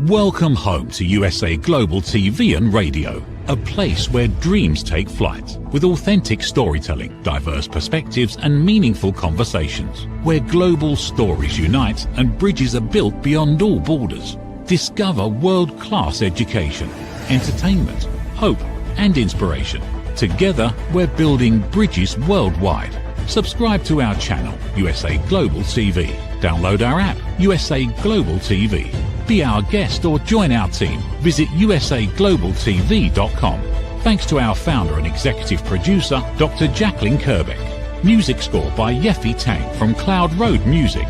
Welcome home to USA Global TV and Radio, a place where dreams take flight, with authentic storytelling, diverse perspectives and meaningful conversations, where global stories unite and bridges are built beyond all borders. Discover world-class education, entertainment, hope and inspiration. Together, we're building bridges worldwide. Subscribe to our channel, USA Global TV. Download our app, USA Global TV. Be our guest or join our team. Visit usaglobaltv.com. Thanks to our founder and executive producer, Dr. Jacalyn Kerbeck. Music score by Yeffy Tang from Cloud Road Music.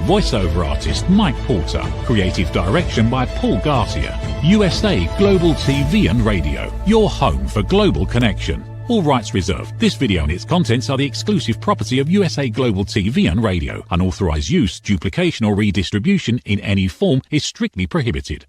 Voiceover artist Mike Porter. Creative direction by Paul Garcia. USA Global TV and Radio. Your home for global connection. All rights reserved. This video and its contents are the exclusive property of USA Global TV and Radio. Unauthorized use, duplication or redistribution in any form is strictly prohibited.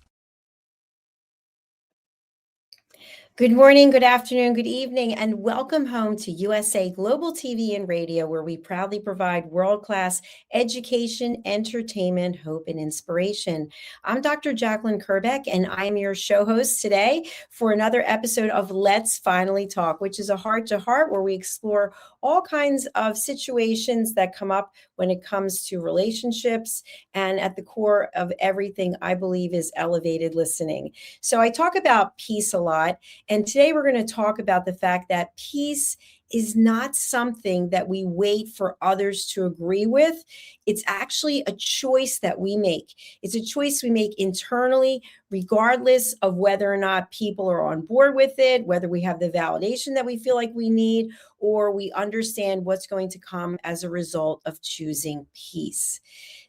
Good morning, good afternoon, good evening, and welcome home to USA Global TV and Radio, where we proudly provide world-class education, entertainment, hope, and inspiration. I'm Dr. Jacalyn Kerbeck, and I'm your show host today for another episode of Let's Finally Talk, which is a heart-to-heart where we explore all kinds of situations that come up when it comes to relationships. And at the core of everything, I believe, is elevated listening. So I talk about peace a lot. And today we're going to talk about the fact that peace is not something that we wait for others to agree with. It's actually a choice that we make. It's a choice we make internally, regardless of whether or not people are on board with it, whether we have the validation that we feel like we need, or we understand what's going to come as a result of choosing peace.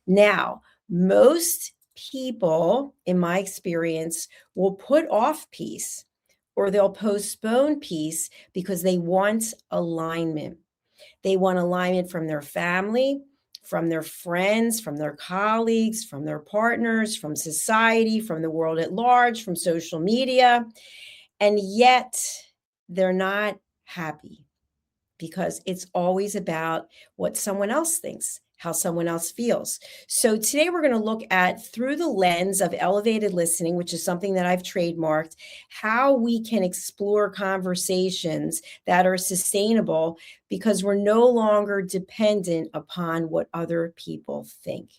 Now, most people, in my experience, will put off peace, or they'll postpone peace because they want alignment. They want alignment from their family, from their friends, from their colleagues, from their partners, from society, from the world at large, from social media. And yet they're not happy because it's always about what someone else thinks, how someone else feels. So today we're going to look at, through the lens of elevated listening, which is something that I've trademarked, how we can explore conversations that are sustainable because we're no longer dependent upon what other people think.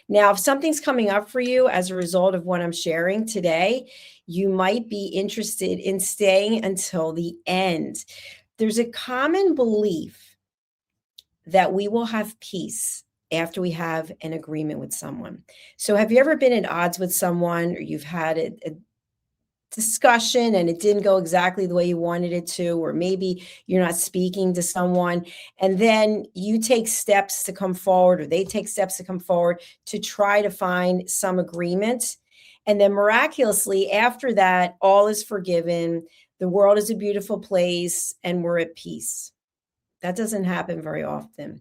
Now, if something's coming up for you as a result of what I'm sharing today, you might be interested in staying until the end. There's a common belief that we will have peace after we have an agreement with someone. So have you ever been at odds with someone, or you've had a discussion and it didn't go exactly the way you wanted it to, or maybe you're not speaking to someone, and then you take steps to come forward, or they take steps to come forward to try to find some agreement. And then miraculously, after that, all is forgiven. The world is a beautiful place and we're at peace. That doesn't happen very often,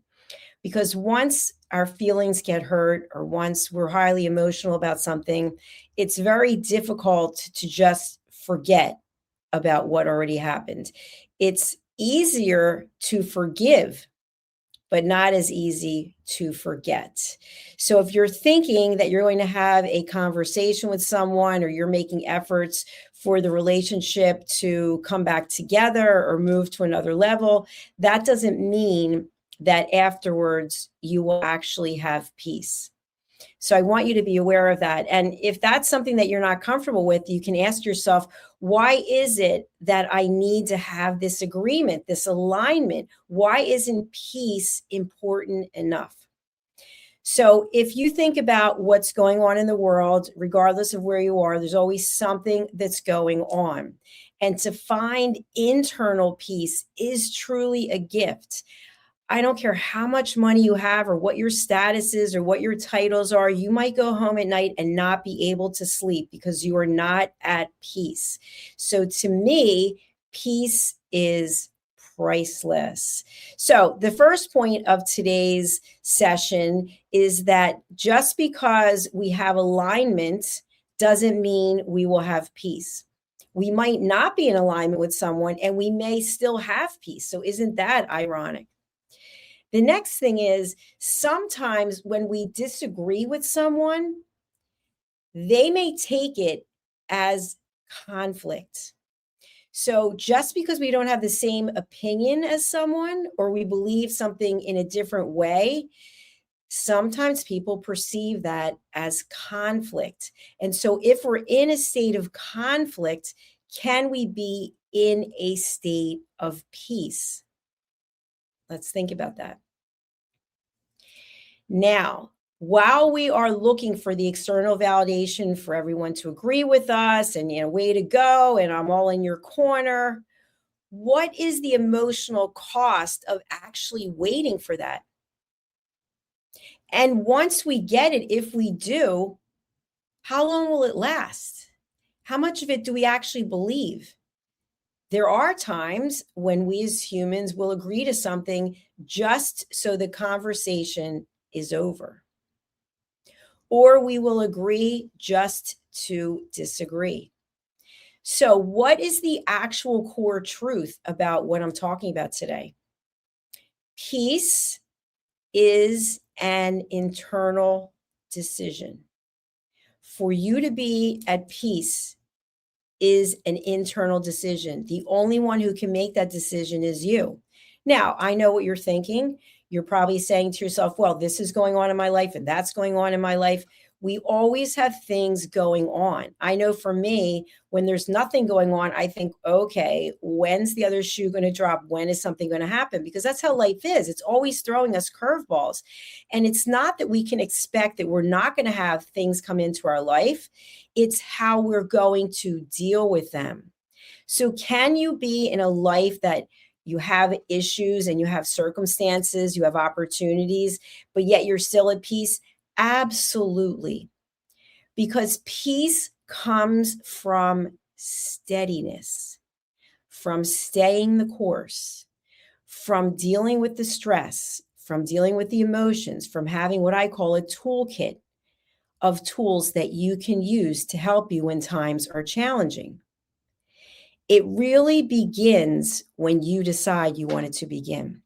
because once our feelings get hurt, or once we're highly emotional about something, it's very difficult to just forget about what already happened. It's easier to forgive, but not as easy to forget. So if you're thinking that you're going to have a conversation with someone, or you're making efforts for the relationship to come back together or move to another level, that doesn't mean that afterwards you will actually have peace. So I want you to be aware of that. And if that's something that you're not comfortable with, you can ask yourself, why is it that I need to have this agreement, this alignment? Why isn't peace important enough? So if you think about what's going on in the world, regardless of where you are, there's always something that's going on. And to find internal peace is truly a gift. I don't care how much money you have, or what your status is, or what your titles are. You might go home at night and not be able to sleep because you are not at peace. So to me, peace is priceless. So the first point of today's session is that just because we have alignment doesn't mean we will have peace. We might not be in alignment with someone and we may still have peace. So isn't that ironic? The next thing is, sometimes when we disagree with someone, they may take it as conflict. So just because we don't have the same opinion as someone or we believe something in a different way, sometimes people perceive that as conflict. And so if we're in a state of conflict, can we be in a state of peace? Let's think about that. Now, while we are looking for the external validation for everyone to agree with us and, way to go, and I'm all in your corner, what is the emotional cost of actually waiting for that? And once we get it, if we do, how long will it last? How much of it do we actually believe? There are times when we as humans will agree to something just so the conversation is over, or we will agree just to disagree. So, what is the actual core truth about what I'm talking about today? Peace is an internal decision. For you to be at peace is an internal decision. The only one who can make that decision is you. Now, I know what you're thinking. You're probably saying to yourself, well, this is going on in my life and that's going on in my life. We always have things going on. I know for me, when there's nothing going on, I think, okay, when's the other shoe going to drop? When is something going to happen? Because that's how life is. It's always throwing us curveballs. And it's not that we can expect that we're not going to have things come into our life. It's how we're going to deal with them. So can you be in a life that you have issues and you have circumstances, you have opportunities, but yet you're still at peace? Absolutely. Because peace comes from steadiness, from staying the course, from dealing with the stress, from dealing with the emotions, from having what I call a toolkit of tools that you can use to help you when times are challenging. It really begins when you decide you want it to begin.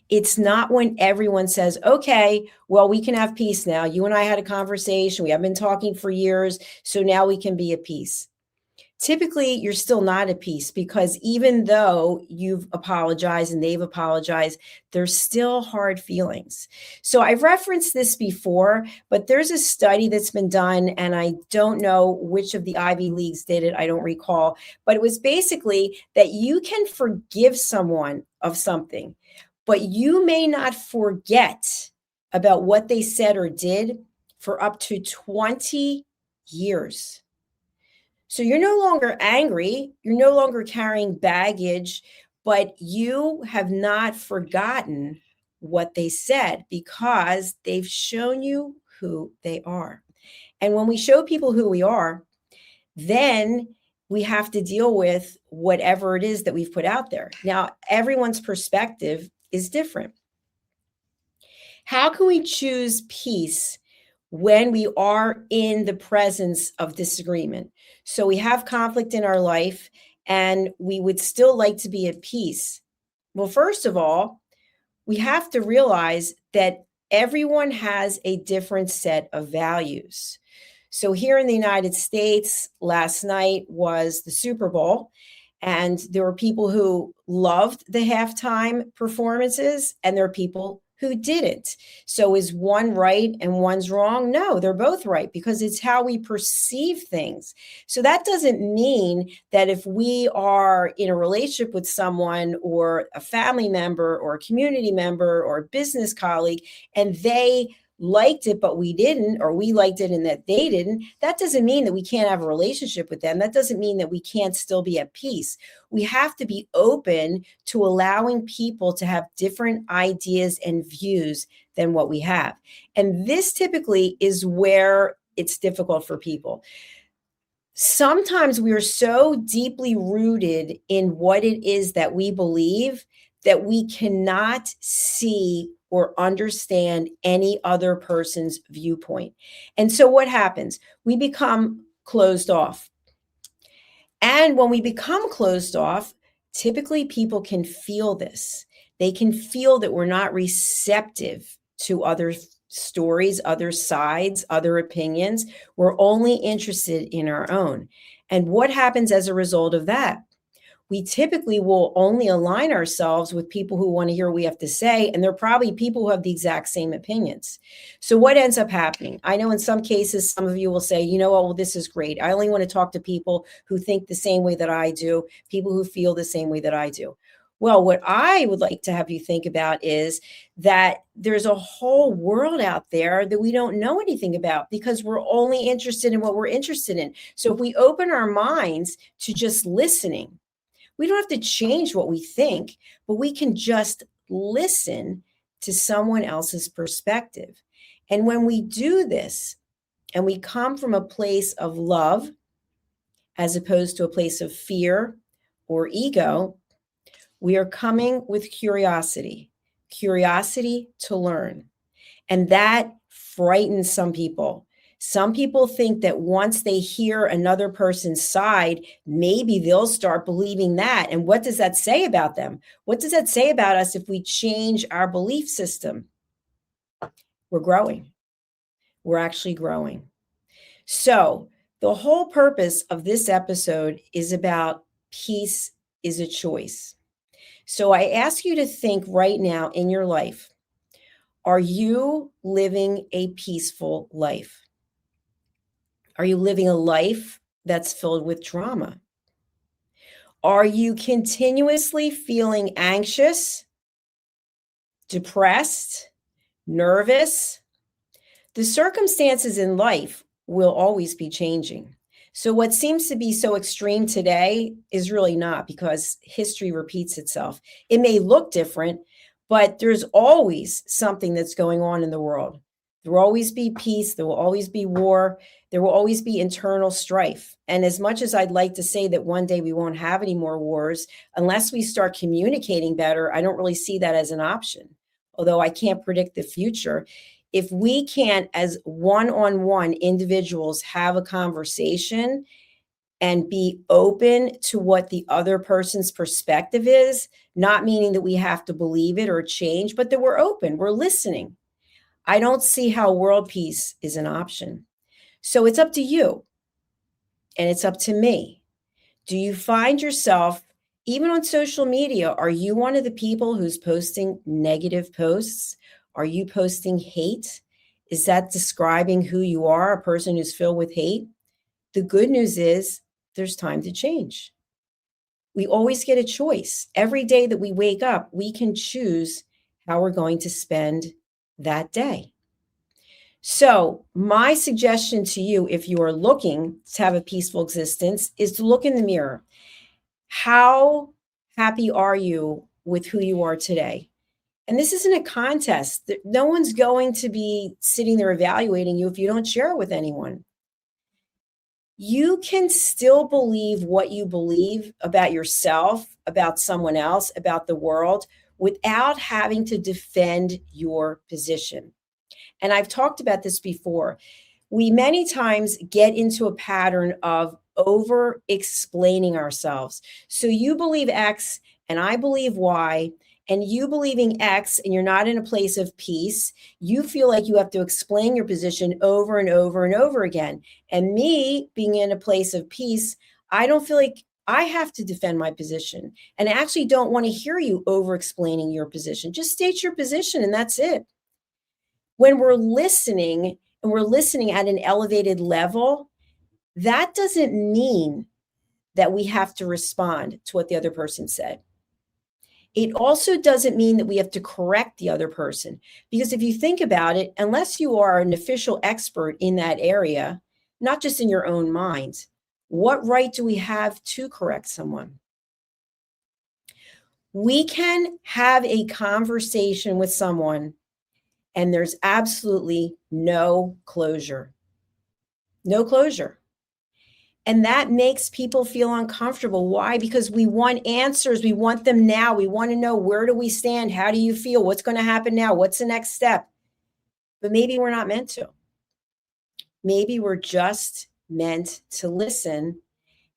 It's not when everyone says, okay, well, we can have peace now. You and I had a conversation. We have been talking for years. So now we can be at peace. Typically, you're still not at peace because even though you've apologized and they've apologized, there's still hard feelings. So I've referenced this before, but there's a study that's been done, and I don't know which of the Ivy Leagues did it. I don't recall, but it was basically that you can forgive someone of something, but you may not forget about what they said or did for up to 20 years. So you're no longer angry, you're no longer carrying baggage, but you have not forgotten what they said because they've shown you who they are. And when we show people who we are, then we have to deal with whatever it is that we've put out there. Now, everyone's perspective is different. How can we choose peace when we are in the presence of disagreement? So we have conflict in our life and we would still like to be at peace. Well, first of all, we have to realize that everyone has a different set of values. So here in the United States, last night was the Super Bowl, and there were people who loved the halftime performances, and there are people who didn't. So is one right and one's wrong? No, they're both right because it's how we perceive things. So that doesn't mean that if we are in a relationship with someone or a family member or a community member or a business colleague and they liked it, but we didn't, or we liked it and that they didn't, that doesn't mean that we can't have a relationship with them. That doesn't mean that we can't still be at peace. We have to be open to allowing people to have different ideas and views than what we have. And this typically is where it's difficult for people. Sometimes we are so deeply rooted in what it is that we believe that we cannot see or understand any other person's viewpoint. And so what happens? We become closed off. And when we become closed off, typically people can feel this. They can feel that we're not receptive to others' stories, other sides, other opinions. We're only interested in our own. And what happens as a result of that? We typically will only align ourselves with people who want to hear what we have to say. And they're probably people who have the exact same opinions. So what ends up happening? I know in some cases, some of you will say, you know what, well, this is great. I only want to talk to people who think the same way that I do, people who feel the same way that I do. Well, what I would like to have you think about is that there's a whole world out there that we don't know anything about because we're only interested in what we're interested in. So if we open our minds to just listening, we don't have to change what we think, but we can just listen to someone else's perspective. And when we do this and we come from a place of love, as opposed to a place of fear or ego, we are coming with curiosity to learn. And that frightens some people. Some people think that once they hear another person's side, maybe they'll start believing that. And what does that say about them? What does that say about us if we change our belief system? We're growing. We're actually growing. So the whole purpose of this episode is about peace is a choice. So I ask you to think right now in your life, are you living a peaceful life? Are you living a life that's filled with trauma? Are you continuously feeling anxious, depressed, nervous? The circumstances in life will always be changing. So what seems to be so extreme today is really not, because history repeats itself. It may look different, but there's always something that's going on in the world. There will always be peace. There will always be war. There will always be internal strife. And as much as I'd like to say that one day we won't have any more wars, unless we start communicating better, I don't really see that as an option. Although I can't predict the future. If we can't, as one-on-one individuals, have a conversation and be open to what the other person's perspective is, not meaning that we have to believe it or change, but that we're open, we're listening, I don't see how world peace is an option. So it's up to you, and it's up to me. Do you find yourself, even on social media, are you one of the people who's posting negative posts? Are you posting hate? Is that describing who you are, a person who's filled with hate? The good news is there's time to change. We always get a choice. Every day that we wake up, we can choose how we're going to spend that day. So my suggestion to you, if you are looking to have a peaceful existence, is to look in the mirror. How happy are you with who you are today? And this isn't a contest. No one's going to be sitting there evaluating you if you don't share it with anyone. You can still believe what you believe about yourself, about someone else, about the world, without having to defend your position. And I've talked about this before. We many times get into a pattern of over explaining ourselves. So you believe X and I believe Y, and you believing X and you're not in a place of peace, you feel like you have to explain your position over and over and over again. And me being in a place of peace, I don't feel like I have to defend my position. And I actually don't want to hear you over explaining your position. Just state your position and that's it. When we're listening and we're listening at an elevated level, that doesn't mean that we have to respond to what the other person said. It also doesn't mean that we have to correct the other person, because if you think about it, unless you are an official expert in that area, not just in your own mind, what right do we have to correct someone? We can have a conversation with someone and there's absolutely no closure. No closure. And that makes people feel uncomfortable. Why? Because we want answers. We want them now. We want to know, where do we stand? How do you feel? What's going to happen now? What's the next step? But maybe we're not meant to. Maybe we're just meant to listen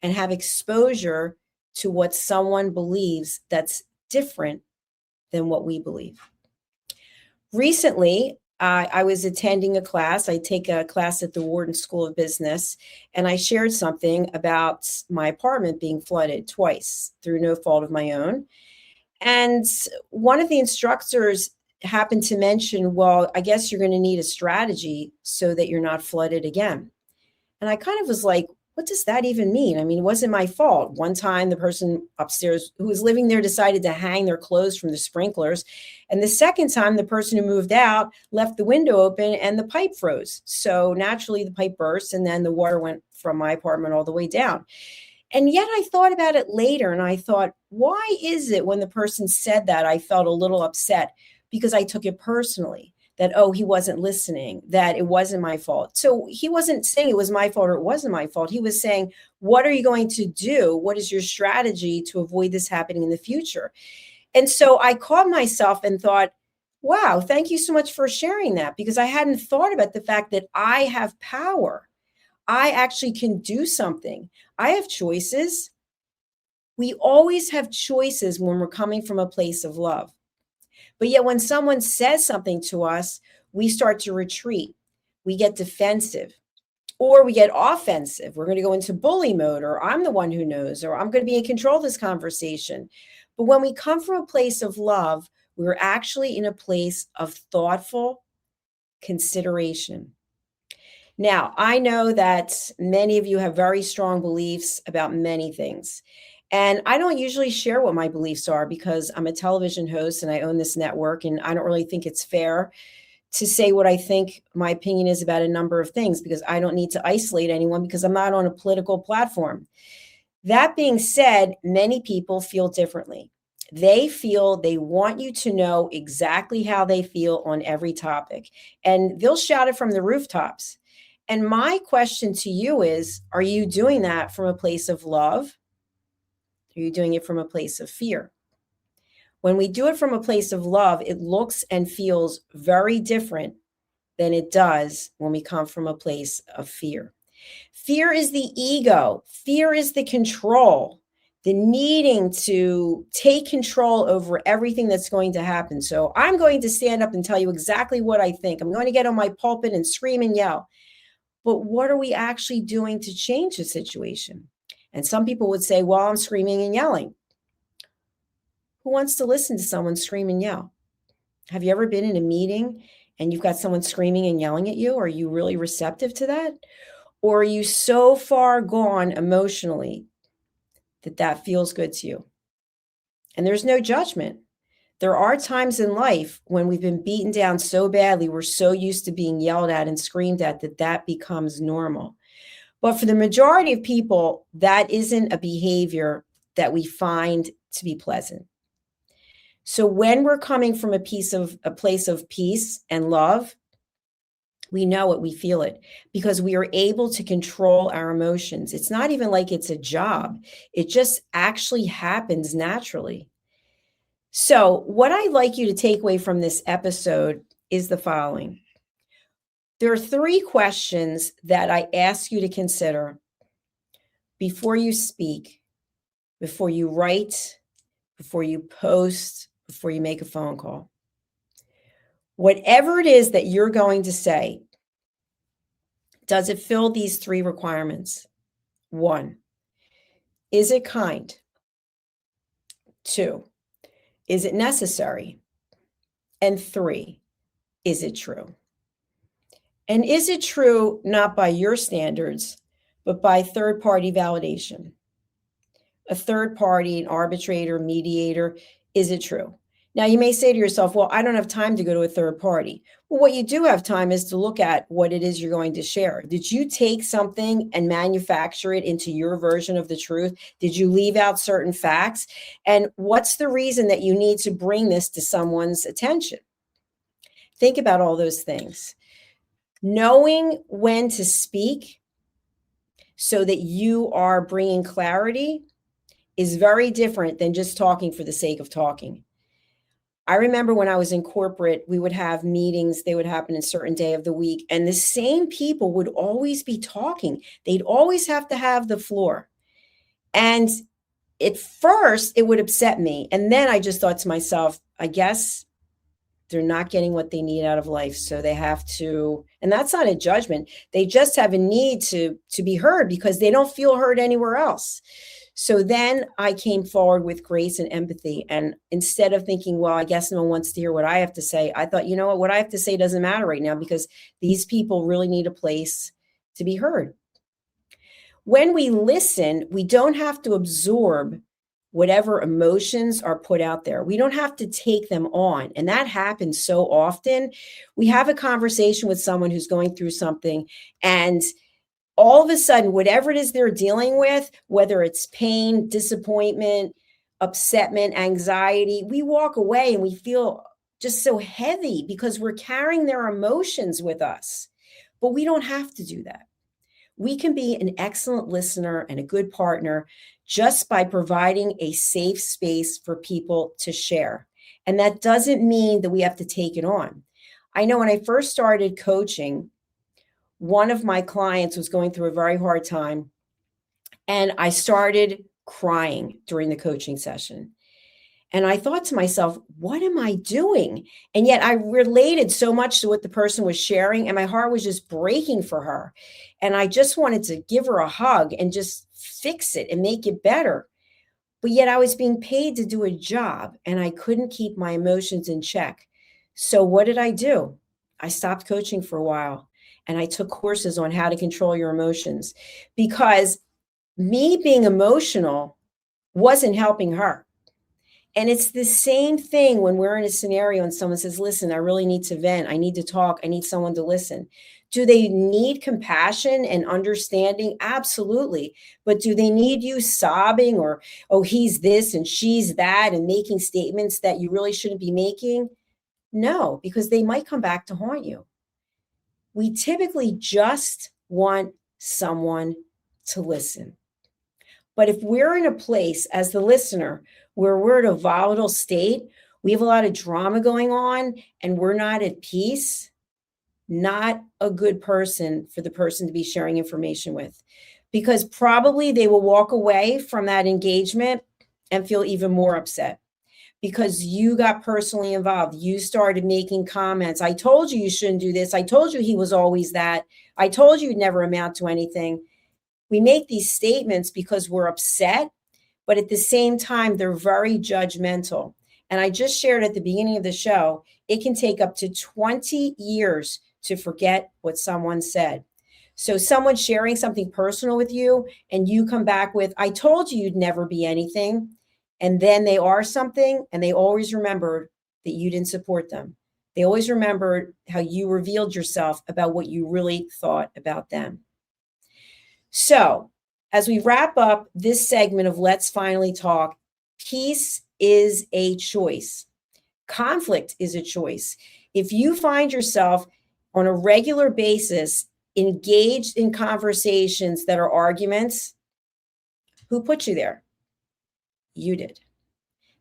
and have exposure to what someone believes that's different than what we believe. Recently, I was attending a class. I take a class at the Wharton School of Business, and I shared something about my apartment being flooded twice through no fault of my own. And one of the instructors happened to mention, well, I guess you're going to need a strategy so that you're not flooded again. And I kind of was like, what does that even mean? I mean, it wasn't my fault. One time, the person upstairs who was living there decided to hang their clothes from the sprinklers. And the second time, the person who moved out left the window open and the pipe froze. So naturally, the pipe burst, and then the water went from my apartment all the way down. And yet I thought about it later and I thought, why is it when the person said that, I felt a little upset because I took it personally that, oh, he wasn't listening, that it wasn't my fault. So he wasn't saying it was my fault or it wasn't my fault. He was saying, what are you going to do? What is your strategy to avoid this happening in the future? And so I caught myself and thought, wow, thank you so much for sharing that, because I hadn't thought about the fact that I have power. I actually can do something. I have choices. We always have choices when we're coming from a place of love. But yet when someone says something to us, we start to retreat. We get defensive or we get offensive. We're going to go into bully mode, or I'm the one who knows, or I'm going to be in control of this conversation. But when we come from a place of love, we're actually in a place of thoughtful consideration. Now, I know that many of you have very strong beliefs about many things. And I don't usually share what my beliefs are because I'm a television host and I own this network, and I don't really think it's fair to say what I think my opinion is about a number of things, because I don't need to isolate anyone because I'm not on a political platform. That being said, many people feel differently. They feel they want you to know exactly how they feel on every topic, and they'll shout it from the rooftops. And my question to you is, are you doing that from a place of love? Are you doing it from a place of fear? When we do it from a place of love, it looks and feels very different than it does when we come from a place of fear. Fear is the ego. Fear is the control, the needing to take control over everything that's going to happen. So I'm going to stand up and tell you exactly what I think. I'm going to get on my pulpit and scream and yell. But what are we actually doing to change the situation? And some people would say, well, I'm screaming and yelling. Who wants to listen to someone scream and yell? Have you ever been in a meeting and you've got someone screaming and yelling at you? Are you really receptive to that? Or are you so far gone emotionally that that feels good to you? And there's no judgment. There are times in life when we've been beaten down so badly, we're so used to being yelled at and screamed at that that becomes normal. But for the majority of people, that isn't a behavior that we find to be pleasant. So when we're coming from a place of peace and love, we know it, we feel it, because we are able to control our emotions. It's not even like it's a job. It just actually happens naturally. So what I'd like you to take away from this episode is the following. There are 3 questions that I ask you to consider before you speak, before you write, before you post, before you make a phone call. Whatever it is that you're going to say, does it fill these 3 requirements? 1, is it kind? 2, is it necessary? And 3, is it true? And is it true not by your standards, but by third-party validation? A third party, an arbitrator, mediator, is it true? Now, you may say to yourself, well, I don't have time to go to a third party. Well, what you do have time is to look at what it is you're going to share. Did you take something and manufacture it into your version of the truth? Did you leave out certain facts? And what's the reason that you need to bring this to someone's attention? Think about all those things. Knowing when to speak so that you are bringing clarity is very different than just talking for the sake of talking. I remember when I was in corporate, we would have meetings, they would happen a certain day of the week, and the same people would always be talking. They'd always have to have the floor. And at first, it would upset me. And then I just thought to myself, I guess They're not getting what they need out of life. So they have to, and that's not a judgment. They just have a need to be heard because they don't feel heard anywhere else. So then I came forward with grace and empathy. And instead of thinking, well, I guess no one wants to hear what I have to say, I thought, you know what I have to say doesn't matter right now because these people really need a place to be heard. When we listen, we don't have to absorb whatever emotions are put out there. We don't have to take them on. And that happens so often. We have a conversation with someone who's going through something, and all of a sudden, whatever it is they're dealing with, whether it's pain, disappointment, upsetment, anxiety, we walk away and we feel just so heavy because we're carrying their emotions with us. But we don't have to do that. We can be an excellent listener and a good partner just by providing a safe space for people to share. And that doesn't mean that we have to take it on. I know when I first started coaching, one of my clients was going through a very hard time, and I started crying during the coaching session. And I thought to myself, what am I doing? And yet I related so much to what the person was sharing, and my heart was just breaking for her. And I just wanted to give her a hug and just fix it and make it better. But yet I was being paid to do a job, and I couldn't keep my emotions in check. So what did I do? I stopped coaching for a while, and I took courses on how to control your emotions because me being emotional wasn't helping her. And it's the same thing when we're in a scenario and someone says, listen, I really need to vent. I need to talk. I need someone to listen. Do they need compassion and understanding? Absolutely. But do they need you sobbing or, oh, he's this and she's that and making statements that you really shouldn't be making? No, because they might come back to haunt you. We typically just want someone to listen. But if we're in a place as the listener where we're in a volatile state, we have a lot of drama going on and we're not at peace, not a good person for the person to be sharing information with, because probably they will walk away from that engagement and feel even more upset because you got personally involved. You started making comments. I told you shouldn't do this. I told you he was always that. I told you you'd never amount to anything. We make these statements because we're upset, but at the same time, they're very judgmental. And I just shared at the beginning of the show, it can take up to 20 years to forget what someone said. So someone sharing something personal with you and you come back with, I told you you'd never be anything. And then they are something, and they always remembered that you didn't support them. They always remembered how you revealed yourself about what you really thought about them. So as we wrap up this segment of Let's Finally Talk, peace is a choice. Conflict is a choice. If you find yourself on a regular basis engaged in conversations that are arguments, who put you there? You did.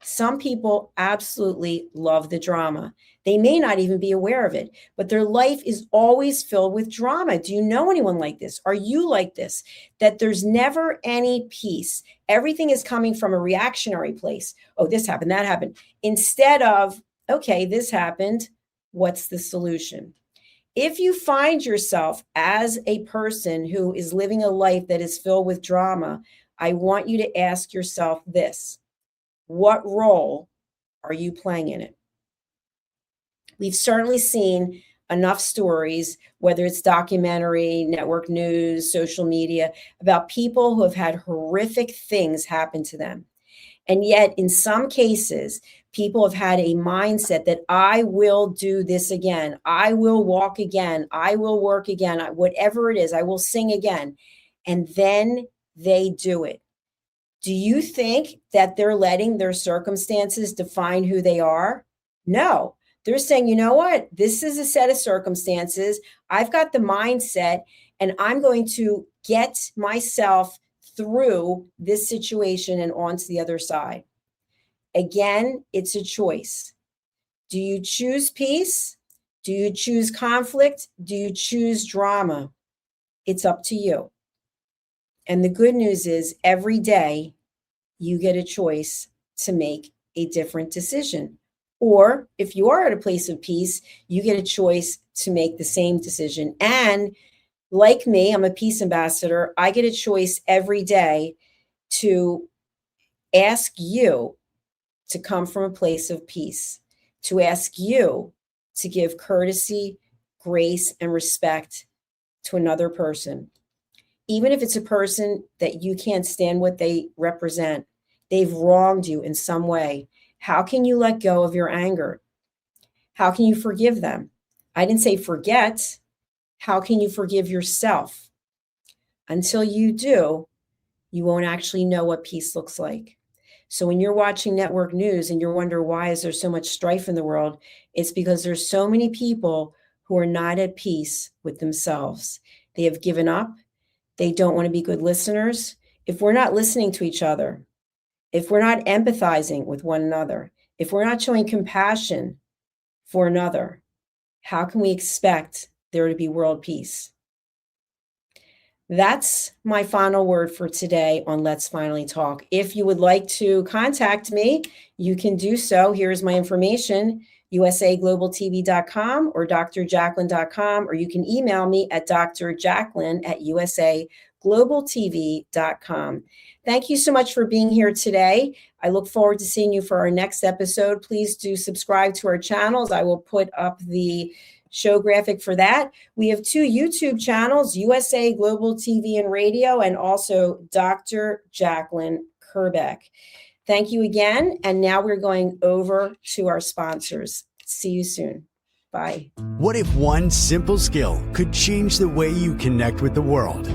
Some people absolutely love the drama. They may not even be aware of it, but their life is always filled with drama. Do you know anyone like this? Are you like this? That there's never any peace. Everything is coming from a reactionary place. Oh, this happened, that happened. Instead of, okay, this happened. What's the solution? If you find yourself as a person who is living a life that is filled with drama, I want you to ask yourself this. What role are you playing in it? We've certainly seen enough stories, whether it's documentary, network news, social media, about people who have had horrific things happen to them. And yet, in some cases, people have had a mindset that I will do this again. I will walk again. I will work again. Whatever it is, I will sing again. And then they do it. Do you think that they're letting their circumstances define who they are? No. They're saying, you know what? This is a set of circumstances. I've got the mindset, and I'm going to get myself through this situation and onto the other side. Again, it's a choice. Do you choose peace? Do you choose conflict? Do you choose drama? It's up to you. And the good news is every day you get a choice to make a different decision. Or if you are at a place of peace, you get a choice to make the same decision. And like me, I'm a peace ambassador. I get a choice every day to ask you to come from a place of peace, to ask you to give courtesy, grace, and respect to another person. Even if it's a person that you can't stand what they represent, they've wronged you in some way. How can you let go of your anger? How can you forgive them? I didn't say forget. How can you forgive yourself? Until you do, you won't actually know what peace looks like. So when you're watching network news and you wonder why is there so much strife in the world, it's because there's so many people who are not at peace with themselves. They have given up. They don't want to be good listeners. If we're not listening to each other, if we're not empathizing with one another, if we're not showing compassion for another, how can we expect there to be world peace? That's my final word for today on Let's Finally Talk. If you would like to contact me, you can do so. Here's my information, usaglobaltv.com or drjacalyn.com, or you can email me at drjacalyn@usaglobaltv.com. Thank you so much for being here today. I look forward to seeing you for our next episode. Please do subscribe to our channels. I will put up the show graphic for that. We have 2 YouTube channels, USA Global TV and Radio, and also Dr. Jacalyn Kerbeck. Thank you again. And now we're going over to our sponsors. See you soon. Bye. What if one simple skill could change the way you connect with the world?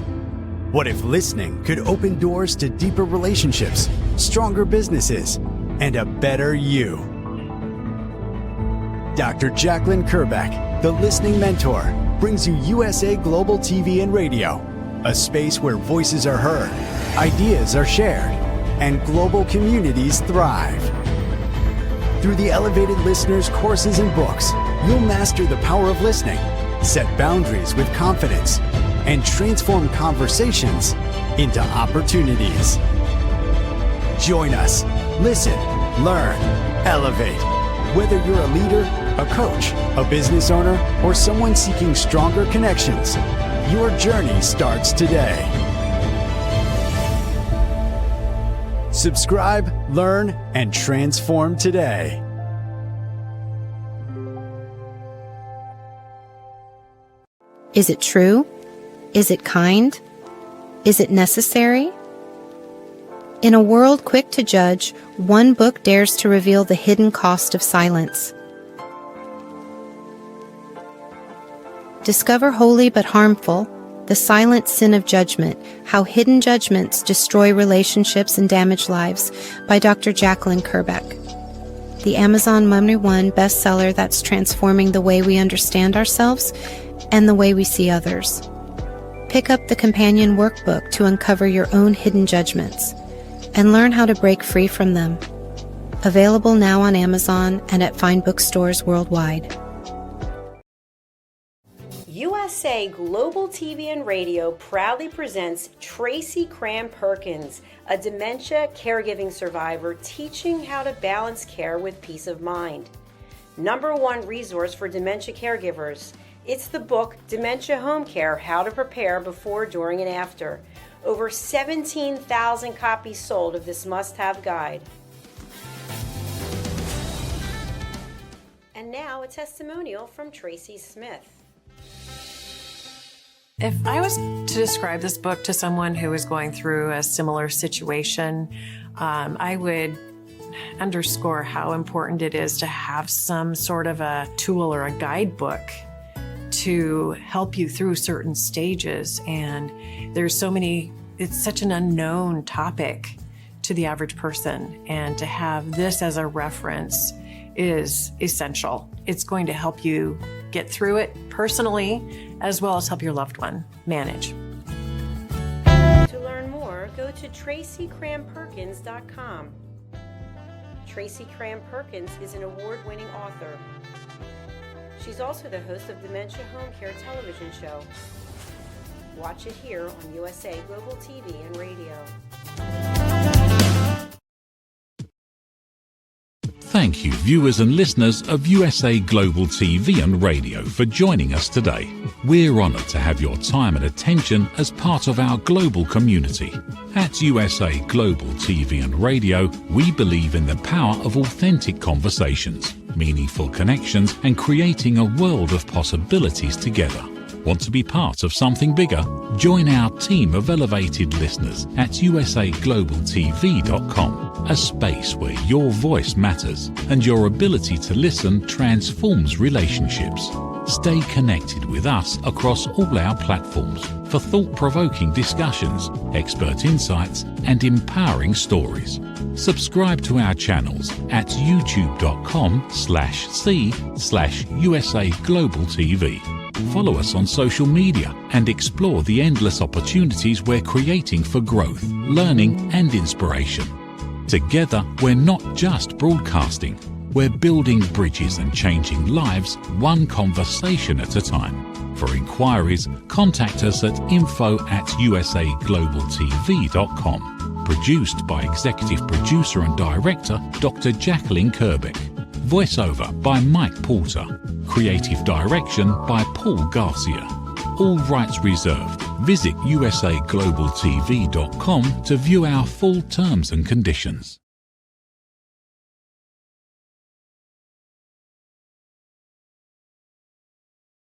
What if listening could open doors to deeper relationships, stronger businesses, and a better you? Dr. Jacalyn Kerbeck, the Listening Mentor, brings you USA Global TV and Radio, a space where voices are heard, ideas are shared, and global communities thrive. Through the elevated listeners' courses and books, you'll master the power of listening, set boundaries with confidence, and transform conversations into opportunities. Join us. Listen, learn, elevate. Whether you're a leader, a coach, a business owner, or someone seeking stronger connections, your journey starts today. Subscribe, learn, and transform today. Is it true? Is it kind? Is it necessary? In a world quick to judge, one book dares to reveal the hidden cost of silence. Discover Holy but Harmful, The Silent Sin of Judgment, How Hidden Judgments Destroy Relationships and Damage Lives by Dr. Jacalyn Kerbeck. The Amazon #1 bestseller that's transforming the way we understand ourselves and the way we see others. Pick up the companion workbook to uncover your own hidden judgments and learn how to break free from them. Available now on Amazon and at fine bookstores worldwide. USA Global TV and Radio proudly presents Tracy Cram Perkins, a dementia caregiving survivor teaching how to balance care with peace of mind. #1 resource for dementia caregivers. It's the book Dementia Home Care, How to Prepare Before, During, and After. Over 17,000 copies sold of this must-have guide. And now a testimonial from Tracy Smith. If I was to describe this book to someone who is going through a similar situation, I would underscore how important it is to have some sort of a tool or a guidebook to help you through certain stages. And there's so many, it's such an unknown topic to the average person. And to have this as a reference is essential. It's going to help you get through it personally, as well as help your loved one manage. To learn more, go to tracycramperkins.com. Tracy Cram Perkins is an award-winning author. She's also the host of Dementia Home Care television show. Watch it here on USA Global TV and Radio. Thank you, viewers and listeners of USA Global TV and Radio, for joining us today. We're honoured to have your time and attention as part of our global community. At USA Global TV and Radio, we believe in the power of authentic conversations, meaningful connections, and creating a world of possibilities together. Want to be part of something bigger? Join our team of elevated listeners at usaglobaltv.com, a space where your voice matters and your ability to listen transforms relationships. Stay connected with us across all our platforms for thought-provoking discussions, expert insights, and empowering stories. Subscribe to our channels at youtube.com/c/USA Global TV. Follow us on social media and explore the endless opportunities we're creating for growth, learning, and inspiration. Together, we're not just broadcasting, we're building bridges and changing lives one conversation at a time. For inquiries, contact us at info@usaglobaltv.com. Produced by Executive Producer and Director Dr. Jacalyn Kerbeck. Voiceover by Mike Porter. Creative direction by Paul Garcia. All rights reserved. Visit usaglobaltv.com to view our full terms and conditions.